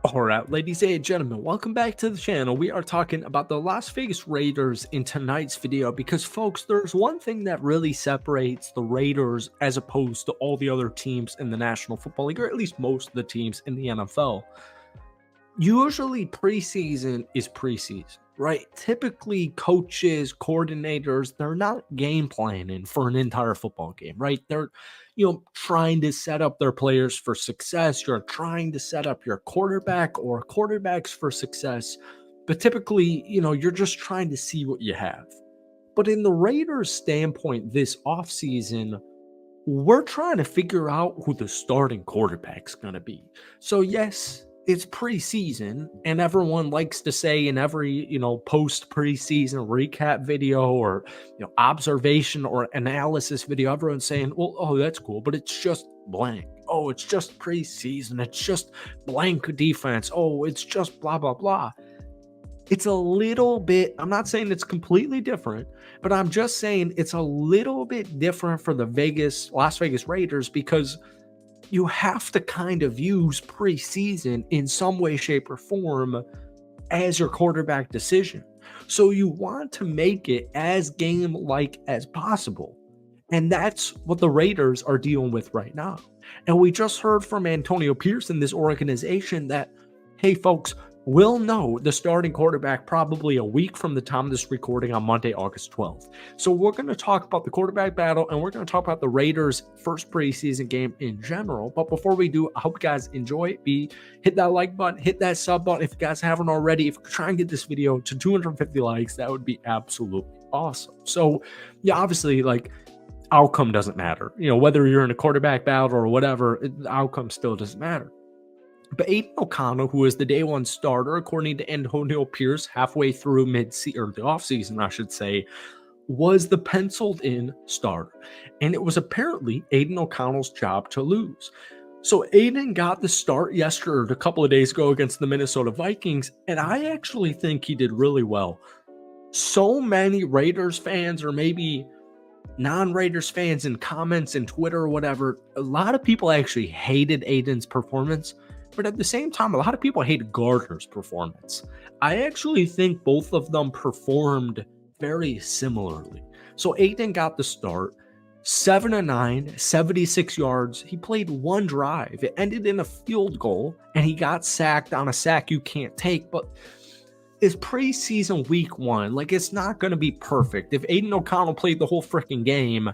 All right, ladies and gentlemen, welcome back to the channel. We are talking about the Las Vegas Raiders in tonight's video because, folks, there's one thing that really separates the Raiders as opposed to all the other teams in the National Football League, or at least most of the teams in the NFL. Usually preseason is preseason, right? Typically coaches, coordinators, they're not game planning for an entire football game, right? They're, trying to set up their players for success. You're trying to set up your quarterback or quarterbacks for success. But typically, you're just trying to see what you have. But in the Raiders' standpoint this offseason, we're trying to figure out who the starting quarterback's going to be. So, yes, it's preseason, and everyone likes to say in every, post preseason recap video or, observation or analysis video, everyone's saying, well, oh, that's cool, but it's just blank. Oh, it's just preseason. It's just blank defense. Oh, it's just blah, blah, blah. It's a little bit, I'm not saying it's completely different, but I'm just saying it's a little bit different for the Las Vegas Raiders because you have to kind of use preseason in some way, shape, or form as your quarterback decision. So you want to make it as game-like as possible. And that's what the Raiders are dealing with right now. And we just heard from Antonio Pierce in this organization that, hey, folks, we'll know the starting quarterback probably a week from the time of this recording on Monday, August 12th. So we're going to talk about the quarterback battle, and we're going to talk about the Raiders' first preseason game in general. But before we do, I hope you guys enjoy it. Hit that like button, hit that sub button if you guys haven't already. If you try and get this video to 250 likes, that would be absolutely awesome. So, yeah, obviously, outcome doesn't matter. Whether you're in a quarterback battle or whatever, the outcome still doesn't matter. But Aidan O'Connell, who is the day one starter, according to Antonio Pierce, halfway through the offseason, I should say, was the penciled in starter. And it was apparently Aidan O'Connell's job to lose. So Aidan got the start yesterday, a couple of days ago, against the Minnesota Vikings, and I actually think he did really well. So many Raiders fans, or maybe non-Raiders fans in comments and Twitter or whatever, a lot of people actually hated Aidan's performance. But at the same time, a lot of people hated Gardner's performance. I actually think both of them performed very similarly. So Aidan got the start, 7-9, 76 yards. He played one drive. It ended in a field goal, and he got sacked on a sack you can't take. But it's preseason week one. It's not going to be perfect. If Aidan O'Connell played the whole freaking game,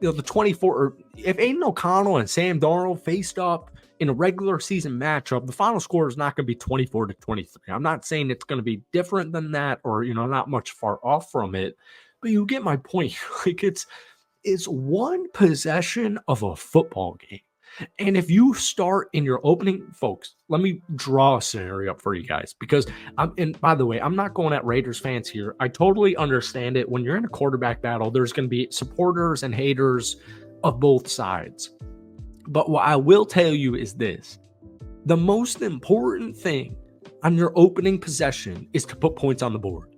if Aidan O'Connell and Sam Darnold faced up in a regular season matchup, the final score is not going to be 24-23. I'm not saying it's going to be different than that or, not much far off from it, but you get my point. It's one possession of a football game. And if you start in your opening, folks, let me draw a scenario up for you guys because and by the way, I'm not going at Raiders fans here. I totally understand it. When you're in a quarterback battle, there's going to be supporters and haters of both sides. But what I will tell you is this: the most important thing on your opening possession is to put points on the board.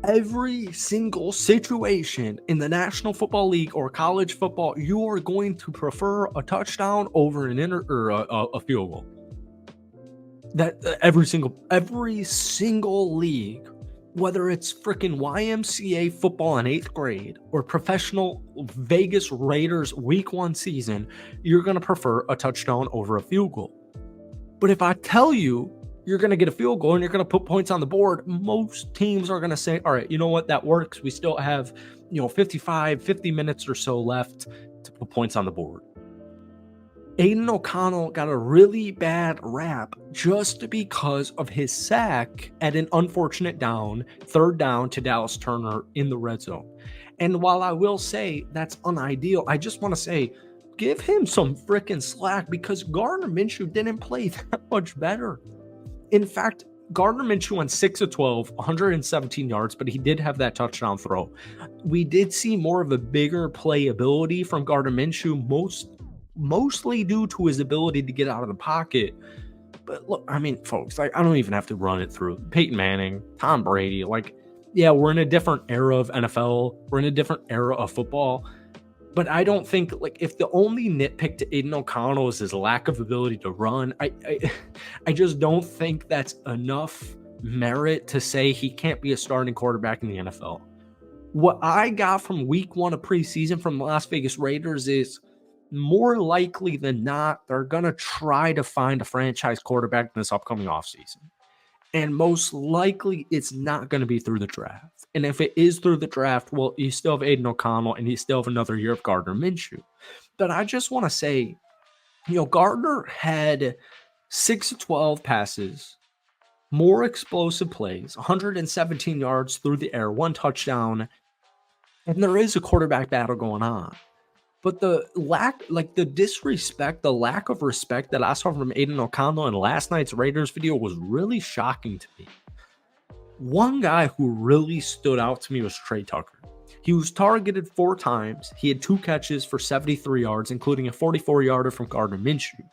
Every single situation in the National Football League or college football, you are going to prefer a touchdown over a field goal. That every single league, whether it's freaking YMCA football in 8th grade or professional Vegas Raiders week one season, you're going to prefer a touchdown over a field goal. But if I tell you you're going to get a field goal and you're going to put points on the board, most teams are going to say, all right, you know what, that works. We still have, 50 minutes or so left to put points on the board. Aidan O'Connell got a really bad rap just because of his sack at an unfortunate third down to Dallas Turner in the red zone. And while I will say that's unideal, I just want to say, give him some freaking slack because Gardner Minshew didn't play that much better. In fact, Gardner Minshew went 6 of 12, 117 yards, but he did have that touchdown throw. We did see more of a bigger playability from Gardner Minshew, mostly due to his ability to get out of the pocket. But look, folks, I don't even have to run it through. Peyton Manning, Tom Brady, yeah, we're in a different era of NFL. We're in a different era of football. But I don't think, like, if the only nitpick to Aiden O'Connell is his lack of ability to run, I just don't think that's enough merit to say he can't be a starting quarterback in the NFL. What I got from week 1 of preseason from the Las Vegas Raiders is more likely than not, they're going to try to find a franchise quarterback in this upcoming offseason. And most likely, it's not going to be through the draft. And if it is through the draft, well, you still have Aiden O'Connell and you still have another year of Gardner Minshew. But I just want to say, Gardner had 6 of 12 passes, more explosive plays, 117 yards through the air, 1 touchdown. And there is a quarterback battle going on. But the disrespect, the lack of respect that I saw from Aiden O'Connell in last night's Raiders video was really shocking to me. One guy who really stood out to me was Trey Tucker. He was targeted 4 times. He had 2 catches for 73 yards, including a 44-yarder from Gardner Minshew.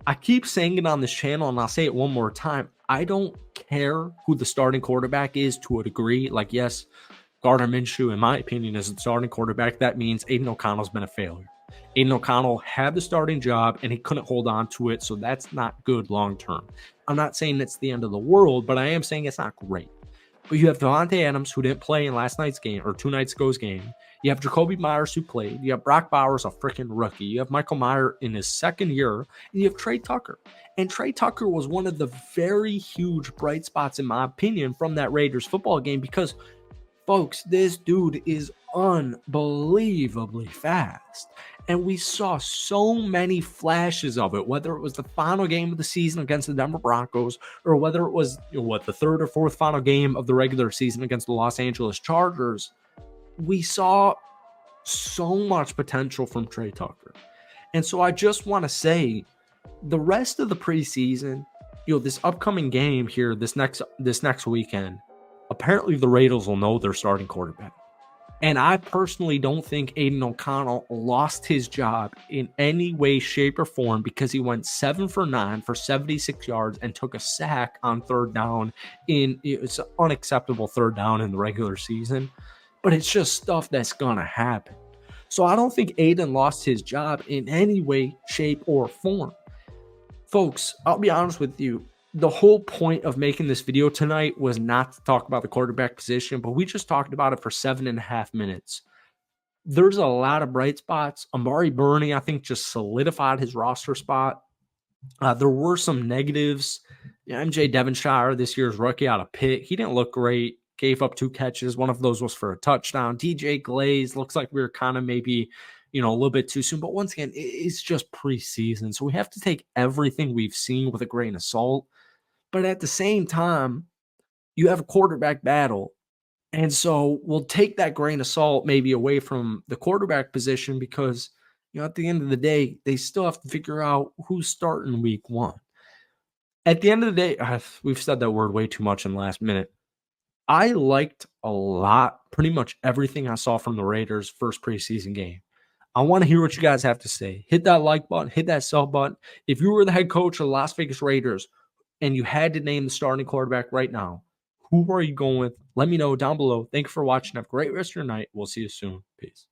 I keep saying it on this channel, and I'll say it one more time. I don't care who the starting quarterback is to a degree. Like, yes, Gardner Minshew, in my opinion, is the starting quarterback. That means Aiden O'Connell's been a failure. Aiden O'Connell had the starting job and he couldn't hold on to it, so that's not good long term. I'm not saying it's the end of the world, but I am saying it's not great. But you have Davante Adams, who didn't play in last night's game or 2 nights ago's game. You have Jacoby Myers, who played. You have Brock Bowers, a freaking rookie. You have Michael Mayer in his 2nd year. And you have Trey Tucker. And Trey Tucker was one of the very huge bright spots, in my opinion, from that Raiders football game because, folks, this dude is unbelievably fast. And we saw so many flashes of it, whether it was the final game of the season against the Denver Broncos or whether it was, the 3rd or 4th final game of the regular season against the Los Angeles Chargers. We saw so much potential from Trey Tucker. And so I just want to say the rest of the preseason, this upcoming game here, this next weekend, apparently the Raiders will know their starting quarterback. And I personally don't think Aiden O'Connell lost his job in any way, shape, or form because he went 7 for 9 for 76 yards and took a sack on 3rd down. It's an unacceptable 3rd down in the regular season, but it's just stuff that's going to happen. So I don't think Aiden lost his job in any way, shape, or form. Folks, I'll be honest with you. The whole point of making this video tonight was not to talk about the quarterback position, but we just talked about it for 7.5 minutes. There's a lot of bright spots. Amari Burney, I think, just solidified his roster spot. There were some negatives. MJ Devonshire, this year's rookie out of Pitt, he didn't look great. Gave up 2 catches. One of those was for a touchdown. DJ Glaze looks like we were kind of maybe a little bit too soon. But once again, it's just preseason. So we have to take everything we've seen with a grain of salt. But at the same time, you have a quarterback battle. And so we'll take that grain of salt maybe away from the quarterback position because, at the end of the day, they still have to figure out who's starting week 1. At the end of the day, we've said that word way too much in the last minute. I liked a lot, pretty much everything I saw from the Raiders' first preseason game. I want to hear what you guys have to say. Hit that like button, hit that sub button. If you were the head coach of the Las Vegas Raiders, and you had to name the starting quarterback right now, who are you going with? Let me know down below. Thank you for watching. Have a great rest of your night. We'll see you soon. Peace.